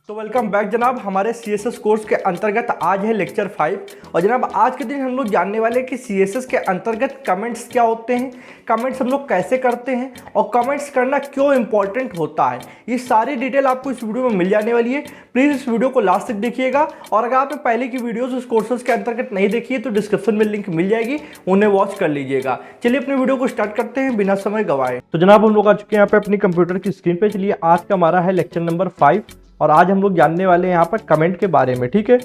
तो welcome back जनाब हमारे CSS कोर्स के अंतर्गत आज है लेक्चर 5 और जनाब आज के दिन हम लोग जानने वाले हैं कि CSS के अंतर्गत कमेंट्स क्या होते हैं, कमेंट्स हम लोग कैसे करते हैं और कमेंट्स करना क्यों इंपॉर्टेंट होता है। ये सारी डिटेल आपको इस वीडियो में मिल जाने वाली है। प्लीज़ इस वीडियो को लास्ट तक देखिएगा और अगर आपने पहले की वीडियोज़ उस कोर्सेज के अंतर्गत नहीं देखी है तो डिस्क्रिप्शन में लिंक मिल जाएगी, उन्हें वॉच कर लीजिएगा। चलिए अपने वीडियो को स्टार्ट करते हैं बिना समय गवाए। तो जनाब हम लोग आ चुके हैं यहाँ पे अपनी कंप्यूटर की स्क्रीन पे। चलिए आज का हमारा है लेक्चर नंबर 5 और आज हम लोग जानने वाले हैं यहाँ पर कमेंट के बारे में। ठीक है,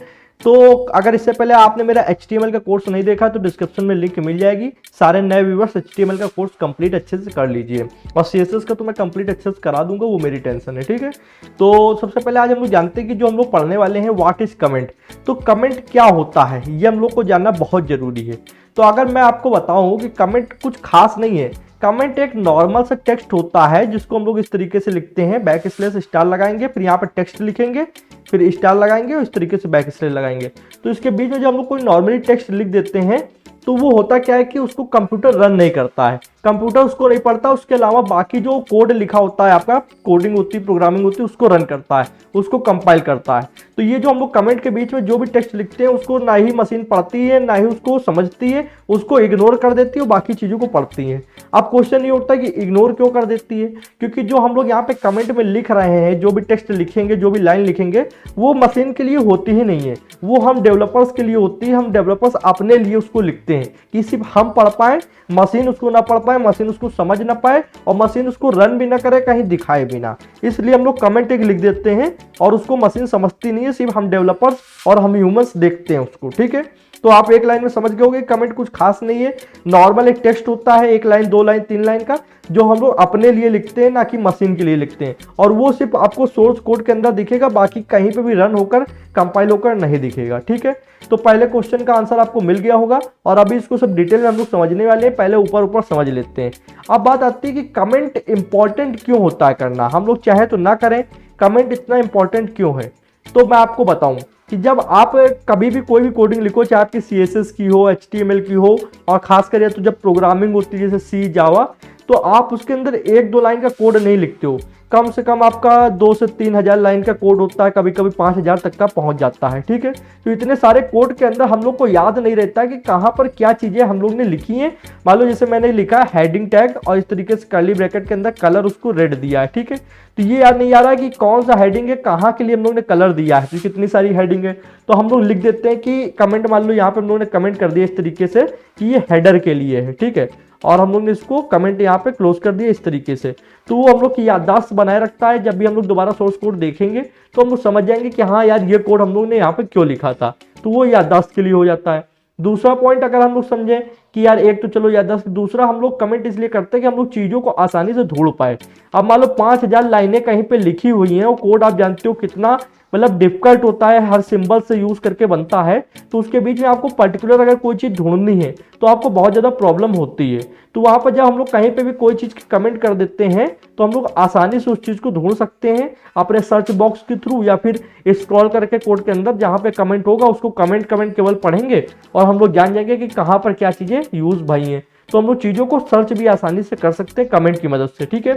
तो अगर इससे पहले आपने मेरा HTML का कोर्स नहीं देखा तो डिस्क्रिप्शन में लिंक मिल जाएगी। सारे नए व्यूअर्स HTML का कोर्स कंप्लीट अच्छे से कर लीजिए और CSS का तो मैं कंप्लीट अच्छे से करा दूंगा, वो मेरी टेंशन है। ठीक है, तो सबसे पहले आज हम लोग जानते हैं कि जो हम लोग पढ़ने वाले हैं व्हाट इज कमेंट। तो कमेंट क्या होता है ये हम लोग को जानना बहुत जरूरी है। तो अगर मैं आपको बताऊं कि कमेंट कुछ खास नहीं है, कमेंट एक नॉर्मल सा टेक्स्ट होता है जिसको हम लोग इस तरीके से लिखते हैं, बैक स्लैश स्टार लगाएंगे, फिर यहाँ पर टेक्स्ट लिखेंगे, फिर स्टार लगाएंगे और इस तरीके से बैक स्लैश लगाएंगे। तो इसके बीच में जब हम लोग कोई नॉर्मली टेक्स्ट लिख देते हैं तो वो होता क्या है कि उसको कंप्यूटर रन नहीं करता है, कंप्यूटर उसको नहीं पढ़ता, उसके अलावा बाकी जो कोड लिखा होता है, आपका कोडिंग होती है, प्रोग्रामिंग होती है, उसको रन करता है, उसको कंपाइल करता है। तो ये जो हम लोग कमेंट के बीच में जो भी टेक्स्ट लिखते हैं उसको ना ही मशीन पढ़ती है, ना ही उसको समझती है, उसको इग्नोर कर देती है और बाकी चीज़ों को पढ़ती है। अब क्वेश्चन ये उठता है कि इग्नोर क्यों कर देती है, क्योंकि जो हम लोग यहाँ पे कमेंट में लिख रहे हैं, जो भी टेक्स्ट लिखेंगे, जो भी लाइन लिखेंगे, वो मशीन के लिए होती ही नहीं है, वो हम डेवलपर्स के लिए होती है। हम डेवलपर्स अपने लिए उसको लिखते हैं कि सिर्फ हम पढ़ पाए, मशीन उसको ना पढ़ पाए, मशीन उसको समझ ना पाए और मशीन उसको रन भी ना करे, कहीं दिखाए भी ना। इसलिए हम लोग कमेंट एक लिख देते हैं और उसको मशीन समझती नहीं है, सिर्फ हम डेवलपर्स और हम ह्यूमंस देखते हैं उसको। ठीक है, तो आप एक लाइन में समझ गए होंगे कमेंट कुछ खास नहीं है, नॉर्मल एक टेक्स्ट होता है, एक लाइन, दो लाइन, तीन लाइन का, जो हम लोग अपने लिए लिखते हैं, ना कि मशीन के लिए लिखते हैं। और वो सिर्फ आपको सोर्स कोड के अंदर दिखेगा, बाकी कहीं पे भी रन होकर कंपाइल होकर नहीं दिखेगा। ठीक है, तो पहले क्वेश्चन का आंसर आपको मिल गया होगा और अभी इसको सब डिटेल में हम लोग समझने वाले हैं। पहले ऊपर ऊपर समझ लेते हैं। अब बात आती है कि कमेंट इंपॉर्टेंट क्यों होता है करना, हम लोग चाहे तो ना करें, कमेंट इतना इंपॉर्टेंट क्यों है। तो मैं आपको बताऊं कि जब आप कभी भी कोई भी कोडिंग लिखो, चाहे आपकी CSS की हो, HTML की हो, और खास कर तो जब प्रोग्रामिंग होती है जैसे C, जावा, तो आप उसके अंदर एक दो लाइन का कोड नहीं लिखते हो, कम से कम आपका 2 से 3 हज़ार लाइन का कोड होता है, कभी कभी 5,000 तक का पहुंच जाता है। ठीक है, तो इतने सारे कोड के अंदर हम लोग को याद नहीं रहता कि कहाँ पर क्या चीज़ें हम लोग ने लिखी हैं। मान लो जैसे मैंने लिखा है हेडिंग टैग और इस तरीके से कर्ली ब्रैकेट के अंदर कलर उसको रेड दिया है। ठीक है, तो ये याद नहीं आ रहा है कि कौन सा हेडिंग है, कहाँ के लिए हम लोग ने कलर दिया है, तो कितनी सारी हेडिंग है। तो हम लोग लिख देते हैं कि कमेंट, मान लो यहाँ पे हम लोग ने कमेंट कर दिया इस तरीके से कि ये हेडर के लिए है। ठीक है, और हम लोग ने इसको कमेंट यहाँ पे क्लोज कर दिया इस तरीके से। तो वो हम लोग की याददाश्त बनाए रखता है, जब भी हम लोग दोबारा सोर्स कोड देखेंगे तो हम लोग समझ जाएंगे कि हाँ यार ये कोड हम लोग ने यहाँ पे क्यों लिखा था, तो वो याददाश्त के लिए हो जाता है। दूसरा पॉइंट अगर हम लोग समझें कि यार एक तो चलो याददाश्त, दूसरा हम लोग कमेंट इसलिए करते हैं कि हम लोग चीज़ों को आसानी से ढूंढ पाए। अब मान लो 5,000 लाइनें कहीं पे लिखी हुई हैं और कोड आप जानते हो कितना मतलब डिफिकल्ट होता है, हर सिंबल से यूज करके बनता है, तो उसके बीच में आपको पर्टिकुलर अगर कोई चीज़ ढूंढनी है तो आपको बहुत ज़्यादा प्रॉब्लम होती है। तो वहाँ पर जब हम लोग कहीं पे भी कोई चीज़ कमेंट कर देते हैं तो हम लोग आसानी से उस चीज़ को ढूंढ सकते हैं अपने सर्च बॉक्स के थ्रू, या फिर स्क्रॉल करके कोड के अंदर जहाँ पे कमेंट होगा उसको कमेंट केवल पढ़ेंगे और हम लोग जान जाएंगे कि कहाँ पर क्या चीज़ें यूज भाई हैं। तो हम लोग चीज़ों को सर्च भी आसानी से कर सकते हैं कमेंट की मदद से। ठीक है,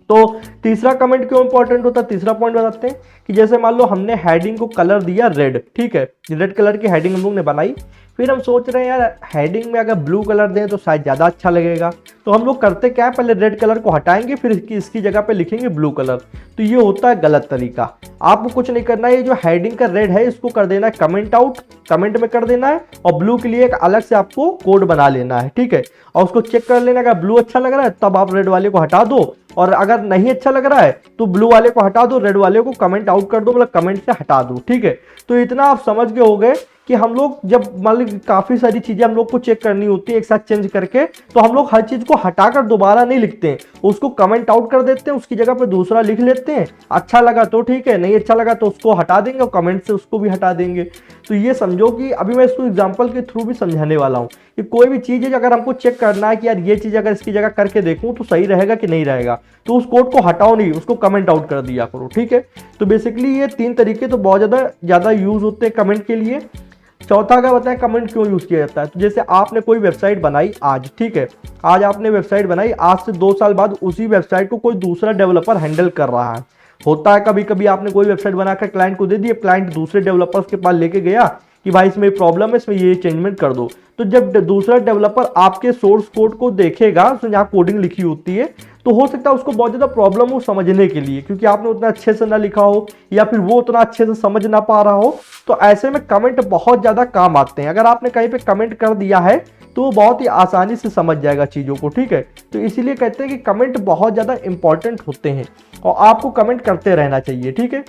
तो तीसरा कमेंट क्यों इंपॉर्टेंट होता है, तीसरा पॉइंट बताते हैं कि जैसे मान लो हमने हेडिंग को कलर दिया रेड। ठीक है, रेड कलर की हेडिंग हम लोग ने बनाई, फिर हम सोच रहे हैं यार हेडिंग में अगर ब्लू कलर दें तो शायद ज़्यादा अच्छा लगेगा। तो हम लोग करते क्या है, पहले रेड कलर को हटाएंगे, फिर इसकी जगह पे लिखेंगे ब्लू कलर। तो ये होता है गलत तरीका। आपको कुछ नहीं करना है, ये जो हेडिंग का रेड है इसको कर देना है कमेंट आउट, कमेंट में कर देना है, और ब्लू के लिए एक अलग से आपको कोड बना लेना है। ठीक है, और उसको चेक कर लेना, अगर ब्लू अच्छा लग रहा है तब आप रेड वाले को हटा दो, और अगर नहीं अच्छा लग रहा है तो ब्लू वाले को हटा दो, रेड वाले को कमेंट आउट कर दो, मतलब कमेंट से हटा दो। ठीक है, तो इतना आप समझ गए होंगे कि हम लोग जब मान लो काफ़ी सारी चीज़ें हम लोग को चेक करनी होती है एक साथ चेंज करके, तो हम लोग हर चीज़ को हटाकर दोबारा नहीं लिखते हैं, उसको कमेंट आउट कर देते हैं, उसकी जगह पे दूसरा लिख लेते हैं। अच्छा लगा तो ठीक है, नहीं अच्छा लगा तो उसको हटा देंगे और कमेंट से उसको भी हटा देंगे। तो ये समझो कि अभी मैं इसको एग्जाम्पल के थ्रू भी समझाने वाला हूँ कि कोई भी चीज़ है अगर हमको चेक करना है कि यार ये चीज़ अगर इसकी जगह करके देखूँ तो सही रहेगा कि नहीं रहेगा, तो उस कोड को हटाओ नहीं, उसको कमेंट आउट कर दिया करो। ठीक है, तो बेसिकली ये 3 तरीके तो बहुत ज़्यादा यूज़ होते हैं कमेंट के लिए। चौथा क्या बताएं कमेंट क्यों यूज किया जाता है। तो जैसे आपने कोई वेबसाइट बनाई आज, ठीक है, आज आपने वेबसाइट बनाई, आज से 2 साल बाद उसी वेबसाइट को कोई दूसरा डेवलपर हैंडल कर रहा है, होता है कभी कभी आपने कोई वेबसाइट बनाकर क्लाइंट को दे दी, क्लाइंट दूसरे डेवलपर्स के पास लेके गया कि भाई इसमें प्रॉब्लम है, इसमें ये चेंजमेंट कर दो। तो जब दूसरा डेवलपर आपके सोर्स कोड को देखेगा, उसमें जहाँ कोडिंग लिखी होती है, तो हो सकता है उसको बहुत ज़्यादा प्रॉब्लम हो समझने के लिए, क्योंकि आपने उतना अच्छे से ना लिखा हो या फिर वो उतना अच्छे से समझ ना पा रहा हो। तो ऐसे में कमेंट बहुत ज़्यादा काम आते हैं। अगर आपने कहीं पे कमेंट कर दिया है तो वो बहुत ही आसानी से समझ जाएगा चीज़ों को, ठीक है। तो इसीलिए कहते हैं कि कमेंट बहुत ज़्यादा इंपॉर्टेंट होते हैं और आपको कमेंट करते रहना चाहिए, ठीक है।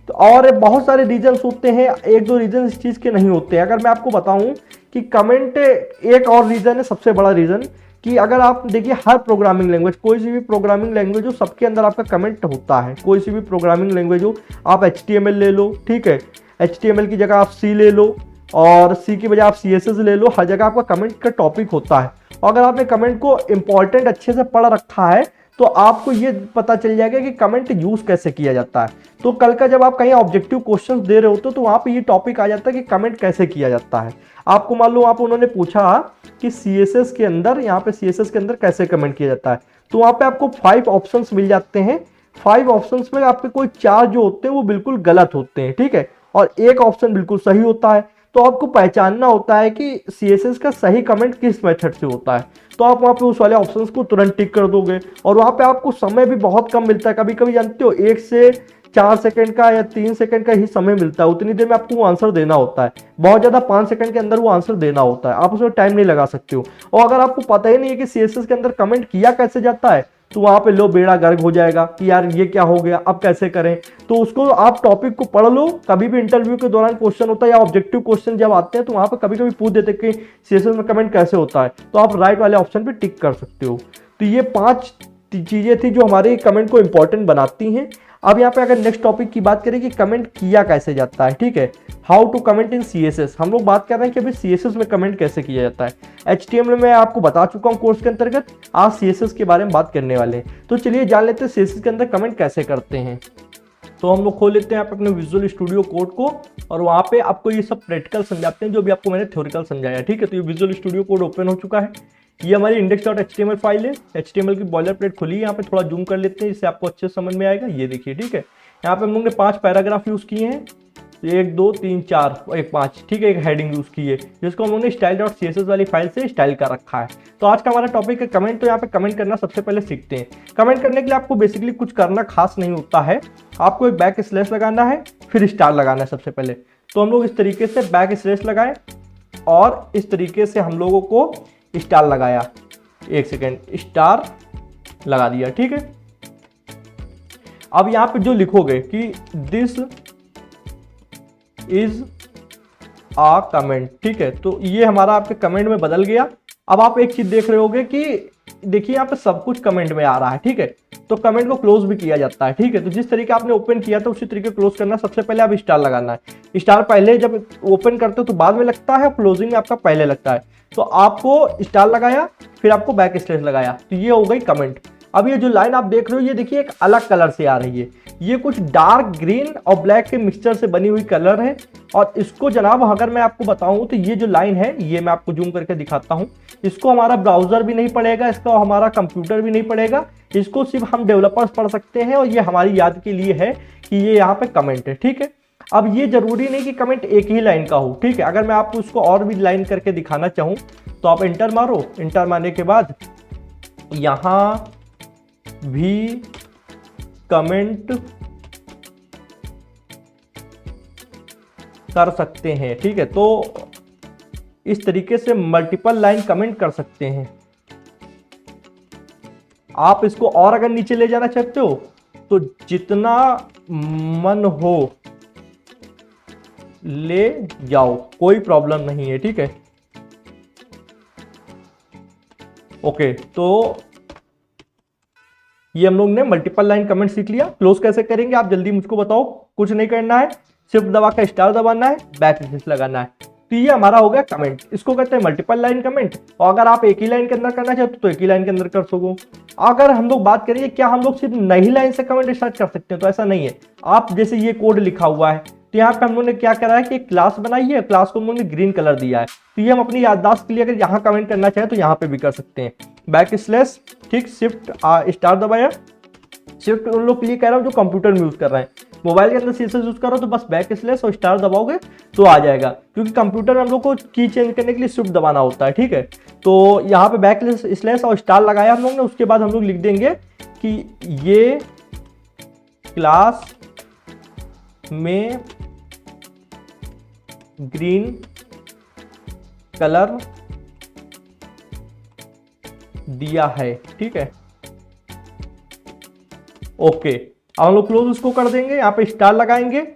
तो और बहुत सारे रीजन्स होते हैं, एक दो रीजन इस चीज़ के नहीं होते। अगर मैं आपको बताऊं कि कमेंट एक और रीज़न है, सबसे बड़ा रीज़न, कि अगर आप देखिए हर प्रोग्रामिंग लैंग्वेज, कोई सी भी प्रोग्रामिंग लैंग्वेज हो, सबके अंदर आपका कमेंट होता है। कोई सी भी प्रोग्रामिंग लैंग्वेज हो, आप HTML ले लो, ठीक है, HTML की जगह आप C ले लो और C की बजाय आप CSS ले लो, हर जगह आपका कमेंट का टॉपिक होता है। और अगर आपने कमेंट को इंपॉर्टेंट अच्छे से पढ़ रखा है तो आपको ये पता चल जाएगा कि कमेंट यूज़ कैसे किया जाता है। तो कल का जब आप कहीं ऑब्जेक्टिव क्वेश्चन दे रहे होते तो वहाँ पे ये टॉपिक आ जाता है कि कमेंट कैसे किया जाता है। आपको मान लो आप उन्होंने पूछा कि CSS के अंदर, यहाँ पे CSS के अंदर कैसे कमेंट किया जाता है, तो वहाँ पे आपको 5 ऑप्शंस मिल जाते हैं। 5 ऑप्शंस में आपके कोई 4 जो होते हैं वो बिल्कुल गलत होते हैं, ठीक है, और एक ऑप्शन बिल्कुल सही होता है। तो आपको पहचानना होता है कि CSS का सही कमेंट किस मेथड से होता है। तो आप वहाँ पे उस वाले ऑप्शंस को तुरंत टिक कर दोगे और वहाँ पे आपको समय भी बहुत कम मिलता है। कभी कभी जानते हो 1 से 4 सेकंड का या 3 सेकंड का ही समय मिलता है, उतनी देर में आपको वो आंसर देना होता है। बहुत ज़्यादा 5 सेकंड के अंदर वो आंसर देना होता है, आप उसमें टाइम नहीं लगा सकते हो। और अगर आपको पता ही नहीं है कि CSS के अंदर कमेंट किया कैसे जाता है तो वहाँ पे लो बेड़ा गर्क हो जाएगा कि यार ये क्या हो गया, अब कैसे करें। तो उसको आप टॉपिक को पढ़ लो। कभी भी इंटरव्यू के दौरान क्वेश्चन होता है या ऑब्जेक्टिव क्वेश्चन जब आते हैं तो वहाँ पे कभी कभी पूछ देते कि CSS में कमेंट कैसे होता है, तो आप राइट वाले ऑप्शन पे टिक कर सकते हो। तो ये 5 चीज़ें थी जो हमारे कमेंट को इंपॉर्टेंट बनाती हैं। अब यहाँ पे अगर नेक्स्ट टॉपिक की बात करें कि कमेंट किया कैसे जाता है, ठीक है, how to comment in CSS। हम लोग बात कर रहे हैं कि अभी CSS में कमेंट कैसे किया जाता है। HTML में आपको बता चुका हूँ कोर्स के अंतर्गत, आज CSS के बारे में बात करने वाले हैं। तो चलिए जान लेते हैं CSS के अंदर कमेंट कैसे करते हैं। तो हम लोग खोल लेते हैं अपने विजुअल स्टूडियो कोड को और वहाँ पे आपको ये सब प्रैक्टिकल समझाते हैं जो भी आपको मैंने थ्योरिकल समझाया, ठीक है। तो ये विजुअल स्टूडियो कोड ओपन हो चुका है। ये हमारी index.html फाइल है। HTML की बॉयलर प्लेट खुली है। यहाँ पे थोड़ा जूम कर लेते हैं, इससे आपको अच्छे से समझ में आएगा। ये देखिए, ठीक है, यहाँ पे हम लोग ने 5 पैराग्राफ यूज़ किए हैं, 1 2 3 4 1 5, ठीक है, एक हेडिंग यूज़ की है जिसको हम लोग ने style.css वाली फाइल से स्टाइल कर रखा है। तो आज का हमारा टॉपिक है कमेंट। तो यहाँ पे कमेंट करना सबसे पहले सीखते हैं। कमेंट करने के लिए आपको बेसिकली कुछ करना खास नहीं होता है, आपको एक बैक स्लैश लगाना है, फिर स्टार लगाना है सबसे पहले। तो हम लोग इस तरीके से बैक स्लैश लगाए और इस तरीके से हम लोगों को स्टार लगाया, 1 सेकेंड, स्टार लगा दिया, ठीक है। अब यहां पे जो लिखोगे कि दिस इज आ कमेंट, ठीक है, तो ये हमारा आपके कमेंट में बदल गया। अब आप एक चीज देख रहे होगे कि देखिए यहाँ पे सब कुछ कमेंट में आ रहा है, ठीक है। तो कमेंट को क्लोज भी किया जाता है, ठीक है। तो जिस तरीके आपने ओपन किया था उसी तरीके क्लोज करना। सबसे पहले आप स्टार लगाना है। स्टार पहले जब ओपन करते हो तो बाद में लगता है, क्लोजिंग में आपका पहले लगता है। तो आपको स्टार लगाया, फिर आपको बैक स्लैश लगाया, तो ये हो गई कमेंट। अब ये जो लाइन आप देख रहे हो ये देखिए एक अलग कलर से आ रही है। ये कुछ डार्क ग्रीन और ब्लैक के मिक्सचर से बनी हुई कलर है। और इसको जनाब अगर मैं आपको बताऊं तो ये जो लाइन है, ये मैं आपको जूम करके दिखाता हूं, इसको हमारा ब्राउजर भी नहीं पढ़ेगा, इसका हमारा कंप्यूटर भी नहीं पढ़ेगा, इसको सिर्फ हम डेवलपर्स पढ़ सकते हैं। और ये हमारी याद के लिए है कि ये यहाँ पे कमेंट है, ठीक है। अब ये जरूरी नहीं कि कमेंट एक ही लाइन का हो, ठीक है। अगर मैं आपको उसको और भी लाइन करके दिखाना चाहूँ तो आप इंटर मारो, इंटर मारने के बाद यहाँ भी कमेंट कर सकते हैं, ठीक है। तो इस तरीके से मल्टीपल लाइन कमेंट कर सकते हैं। आप इसको और अगर नीचे ले जाना चाहते हो तो जितना मन हो ले जाओ, कोई प्रॉब्लम नहीं है, ठीक है। ओके, तो ये हम लोग ने मल्टीपल लाइन कमेंट सीख लिया। क्लोज कैसे करेंगे आप जल्दी मुझको बताओ। कुछ नहीं करना है, शिफ्ट दबा कर स्टार दबाना है, बैक स्लैश लगाना है। तो ये हमारा हो गया कमेंट। इसको कहते हैं मल्टीपल लाइन कमेंट। और अगर आप एक ही लाइन के अंदर करना चाहते हो तो एक ही लाइन के अंदर कर सको। अगर हम लोग बात करें क्या हम लोग सिर्फ नई लाइन से कमेंट स्टार्ट कर सकते हैं, तो ऐसा नहीं है। आप जैसे ये कोड लिखा हुआ है तो यहाँ पे हम लोगों ने क्या करा है कि एक क्लास बनाई है, क्लास को हम लोगों ने ग्रीन कलर दिया है। तो ये हम अपनी याददाश्त के लिए अगर यहाँ कमेंट करना चाहें तो यहाँ पे भी कर सकते हैं। बैक स्लैश, ठीक, शिफ्ट स्टार दबाया, सिर्फ उन लोग के लिए कह रहा हूँ जो कंप्यूटर में यूज़ कर रहे हैं। मोबाइल के अंदर CSS यूज़ कर रहा हो तो बस बैक स्लैश और स्टार दबाओगे तो आ जाएगा, क्योंकि कंप्यूटर में हम लोग को की चेंज करने के लिए शिफ्ट दबाना होता है, ठीक है। तो यहाँ पे बैक स्लैश और स्टार लगाया हम लोग ने, उसके बाद हम लोग लिख देंगे कि ये क्लास में ग्रीन कलर दिया है, ठीक है, ओके। अब हम लोग क्लोज उसको कर देंगे, यहाँ पे स्टार लगाएंगे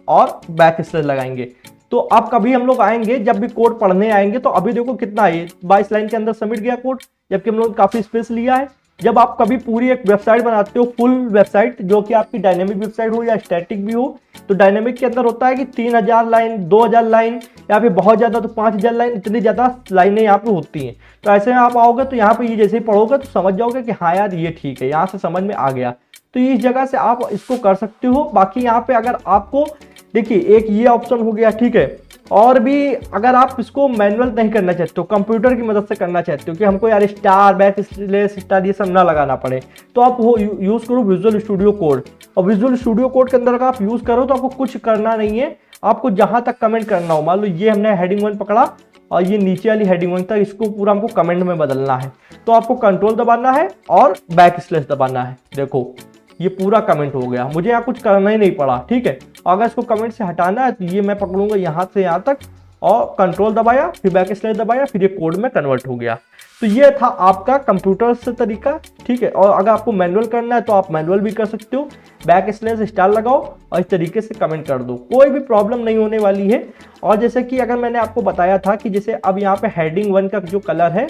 और बैक स्लैश लगाएंगे। तो अब कभी हम लोग आएंगे जब भी कोड पढ़ने आएंगे तो अभी देखो कितना है, 22 लाइन के अंदर सबमिट गया कोड, जबकि हम लोग काफी स्पेस लिया है। जब आप कभी पूरी एक वेबसाइट बनाते हो, फुल वेबसाइट, जो कि आपकी डायनेमिक वेबसाइट हो या स्टैटिक भी हो, तो डायनेमिक के अंदर होता है कि 3000 लाइन, 2000 लाइन या फिर बहुत ज्यादा तो 5000 लाइन, इतनी ज्यादा लाइनें यहाँ पे होती हैं। तो ऐसे में आप आओगे तो यहाँ पे ये जैसे ही पढ़ोगे तो समझ जाओगे कि हाँ यार ये ठीक है, यहाँ से समझ में आ गया। तो इस जगह से आप इसको कर सकते हो। बाकी यहाँ पे अगर आपको देखिए एक ये ऑप्शन हो गया, ठीक है, और भी अगर आप इसको मैनुअल नहीं करना चाहते हो, कंप्यूटर की मदद से करना चाहते हो कि हमको यार स्टार बैक स्लैश स्टार ये सब ना लगाना पड़े, तो आप वो यूज़ करो विजुअल स्टूडियो कोड। और विजुअल स्टूडियो कोड के अंदर अगर आप यूज़ करो तो आपको कुछ करना नहीं है, आपको जहाँ तक कमेंट करना हो, मान लो ये हमने हेडिंग 1 पकड़ा और ये नीचे वाली हेडिंग 1 तक, इसको पूरा हमको कमेंट में बदलना है, तो आपको कंट्रोल दबाना है और बैक स्लैश दबाना है। देखो ये पूरा कमेंट हो गया, मुझे यहाँ कुछ करना ही नहीं पड़ा, ठीक है। अगर इसको कमेंट से हटाना है तो ये मैं पकड़ूंगा यहाँ से यहाँ तक और कंट्रोल दबाया, फिर बैक स्लैश दबाया, फिर ये कोड में कन्वर्ट हो गया। तो ये था आपका कंप्यूटर से तरीका, ठीक है। और अगर आपको मैनुअल करना है तो आप मैनुअल भी कर सकते हो, बैक स्लैश स्टार लगाओ और इस तरीके से कमेंट कर दो, कोई भी प्रॉब्लम नहीं होने वाली है। और जैसे कि अगर मैंने आपको बताया था कि जैसे अब यहाँ पे हेडिंग 1 का जो कलर है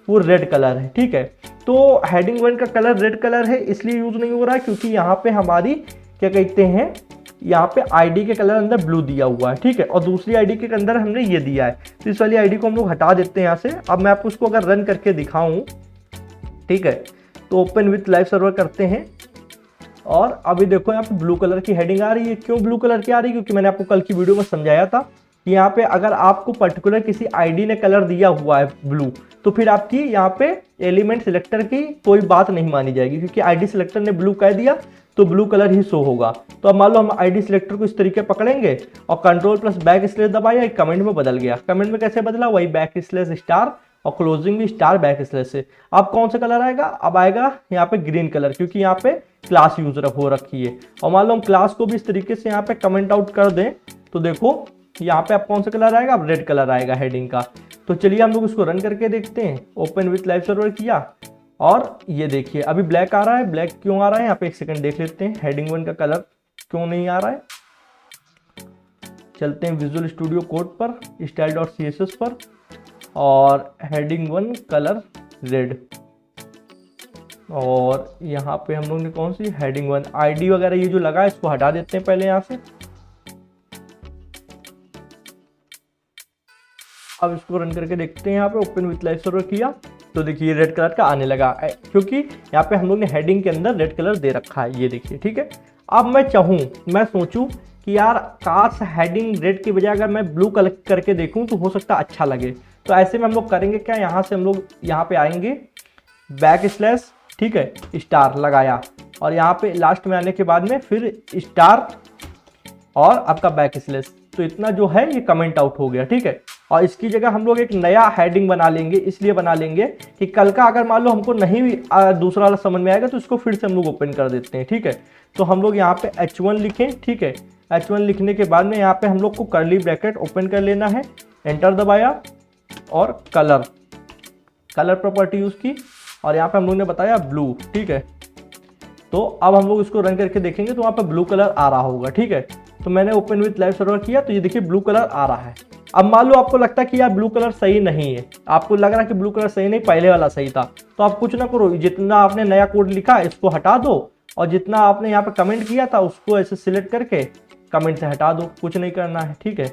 वो रेड कलर है, ठीक है। तो हेडिंग 1 का कलर रेड कलर है, इसलिए यूज नहीं हो रहा है क्योंकि यहाँ पे हमारी क्या कहते हैं, यहाँ पे आईडी के कलर अंदर ब्लू दिया हुआ है, ठीक है, और दूसरी आईडी के अंदर हमने ये दिया है। तो इस वाली आईडी को हम लोग हटा देते हैं यहाँ से। अब मैं आपको उसको अगर रन करके दिखाऊं, ठीक है, तो ओपन विथ लाइव सर्वर करते हैं और अभी देखो यहाँ पे ब्लू कलर की हेडिंग आ रही है। क्यों ब्लू कलर की आ रही है? क्योंकि मैंने आपको कल की वीडियो में समझाया था कि यहाँ पे अगर आपको पर्टिकुलर किसी आईडी ने कलर दिया हुआ है ब्लू, तो फिर आपकी यहाँ पे एलिमेंट सिलेक्टर की कोई बात नहीं मानी जाएगी, क्योंकि आईडी सिलेक्टर ने ब्लू कह दिया तो ब्लू कलर ही शो होगा। तो अब मान लो हम आईडी सिलेक्टर को इस तरीके पकड़ेंगे और कंट्रोल प्लस बैक स्लैश दबाया, एक कमेंट में बदल गया। कमेंट में कैसे बदला? वही बैक स्लैश स्टार और क्लोजिंग भी स्टार बैक स्लैश से। अब कौन सा कलर आएगा? अब आएगा यहाँ पे ग्रीन कलर, क्योंकि यहाँ पे क्लास यूज हो रखी है। और मान लो हम क्लास को भी इस तरीके से यहाँ पे कमेंट आउट कर दें तो देखो यहाँ पे अब कौन सा कलर आएगा? अब रेड कलर आएगा हेडिंग का। तो चलिए हम लोग इसको रन करके देखते हैं। ओपन विथ लाइव सर्वर किया और ये देखिए अभी ब्लैक आ रहा है। ब्लैक क्यों आ रहा है? यहाँ पे एक सेकंड देख लेते हैं, हेडिंग 1 का कलर क्यों नहीं आ रहा है। चलते हैं विजुअल स्टूडियो कोड पर, style.css पर, और हेडिंग 1 कलर रेड, और यहाँ पे हम लोग ने कौन सी हेडिंग 1 आईडी वगैरह ये जो लगा है इसको हटा देते हैं पहले यहाँ से। अब इसको रन करके देखते हैं। यहाँ पे ओपन विथ लाइव सर्वर किया तो देखिए रेड कलर का आने लगा, क्योंकि यहाँ पे हम लोग ने हेडिंग के अंदर रेड कलर दे रखा है, ये देखिए, ठीक है। अब मैं सोचूं कि यार काश हेडिंग रेड की बजाय अगर मैं ब्लू कलर करके देखूं तो हो सकता है अच्छा लगे। तो ऐसे में हम लोग करेंगे क्या, यहाँ से हम लोग यहाँ पे आएंगे, बैक स्लैश, ठीक है, स्टार लगाया और यहाँ पे लास्ट में आने के बाद में फिर स्टार और आपका बैक स्लैश। तो इतना जो है ये कमेंट आउट हो गया, ठीक है। और इसकी जगह हम लोग एक नया हेडिंग बना लेंगे, इसलिए बना लेंगे कि कल का अगर मान लो हमको नहीं दूसरा वाला समझ में आएगा तो इसको फिर से हम लोग ओपन कर देते हैं, ठीक है। तो हम लोग यहाँ पे H1 लिखें, ठीक है। H1 लिखने के बाद में यहाँ पे हम लोग को कर्ली ब्रैकेट ओपन कर लेना है, एंटर दबाया और कलर प्रॉपर्टी यूज की और यहाँ पे हम लोग ने बताया ब्लू, ठीक है। तो अब हम लोग इसको रन करके देखेंगे तो वहाँ पे ब्लू कलर आ रहा होगा, ठीक है। तो मैंने ओपन विथ लाइव सर्वर किया तो ये देखिए ब्लू कलर आ रहा है। अब मान लो आपको लगता है कि यार ब्लू कलर सही नहीं है, आपको लग रहा है कि ब्लू कलर सही नहीं, पहले वाला सही था, तो आप कुछ ना करो, जितना आपने नया कोड लिखा इसको हटा दो और जितना आपने यहाँ पे कमेंट किया था उसको ऐसे सिलेक्ट करके कमेंट से हटा दो, कुछ नहीं करना है, ठीक है।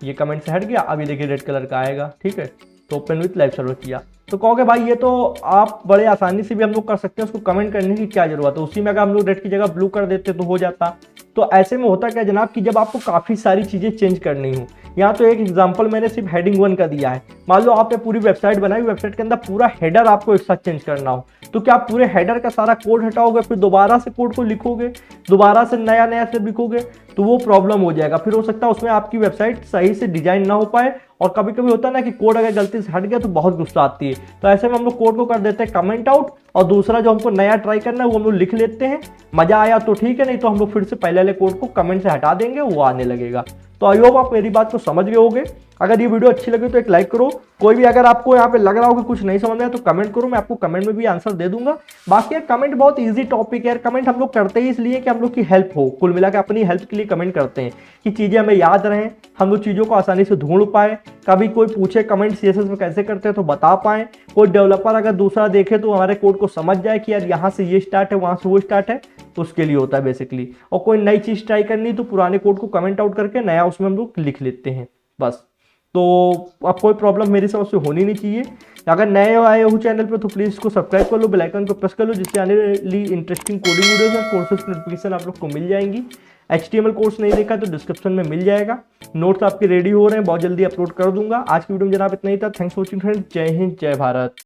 ये कमेंट से हट गया, अभी देखिए रेड कलर का आएगा, ठीक है। तो ओपन विथ लाइव सर्वर किया तो कहोगे भाई ये तो आप बड़े आसानी से भी हम लोग कर सकते हैं, उसको कमेंट करने की क्या जरूरत है, उसी में अगर हम लोग रेड की जगह ब्लू कर देते तो हो जाता। तो ऐसे में होता क्या जनाब कि जब आपको काफ़ी सारी चीज़ें चेंज करनी हो, यहाँ तो एक एग्जांपल मैंने सिर्फ हेडिंग 1 का दिया है। मान लो आपने पूरी वेबसाइट बनाई, वेबसाइट के अंदर पूरा हेडर आपको एक साथ चेंज करना हो, तो क्या आप पूरे हेडर का सारा कोड हटाओगे, फिर दोबारा से कोड को लिखोगे, दोबारा से नया नया से लिखोगे, तो वो प्रॉब्लम हो जाएगा। फिर हो सकता है उसमें आपकी वेबसाइट सही से डिजाइन ना हो पाए, और कभी कभी होता है ना कि कोड अगर गलती से हट गया तो बहुत गुस्सा आती है। तो ऐसे में हम लोग कोड को कर देते हैं कमेंट आउट, और दूसरा जो हमको नया ट्राई करना है वो हम लोग लिख लेते हैं। मजा आया तो ठीक है, नहीं तो हम लोग फिर से पहले वाले कोड को कमेंट से हटा देंगे, वो आने लगेगा। तो आई होप आप मेरी बात को समझ गए होंगे। अगर ये वीडियो अच्छी लगी तो एक लाइक करो। कोई भी अगर आपको यहाँ पे लग रहा हो कि कुछ नहीं समझ में आया तो कमेंट करो, मैं आपको कमेंट में भी आंसर दे दूंगा। बाकी यार कमेंट बहुत इजी टॉपिक है, कमेंट हम लोग करते ही इसलिए कि हम लोग की हेल्प हो, कुल मिला के अपनी हेल्प के लिए कमेंट करते हैं कि चीजें हमें याद रहें, हम लोग चीजों को आसानी से ढूंढ पाए, कभी कोई पूछे कमेंट सीएसएस में कैसे करते हैं तो बता पाए, कोई डेवलपर अगर दूसरा देखे तो हमारे कोड को समझ जाए कि यार यहाँ से ये स्टार्ट है वहां से वो स्टार्ट है, तो उसके लिए होता है बेसिकली। और कोई नई चीज ट्राई करनी तो पुराने कोड को कमेंट आउट करके नया उसमें हम लोग लिख लेते हैं बस। तो अब कोई प्रॉब्लम मेरी समझ से होनी नहीं चाहिए। अगर नए आए हो चैनल पे तो प्लीज़ इसको सब्सक्राइब कर लो, बेल आइकन को प्रेस कर लो, जिससे आने वाली इंटरेस्टिंग कोडिंग वीडियोस और कोर्सेज की नोटिफिकेशन आप लोग को मिल जाएंगी। HTML कोर्स नहीं देखा तो डिस्क्रिप्शन में मिल जाएगा, नोट्स आपके रेडी हो रहे हैं, बहुत जल्दी अपलोड कर दूंगा। आज की वीडियो में जनाब इतना ही था। थैंक्स फॉर वॉचिंग फ्रेंड्स, जय हिंद जय भारत।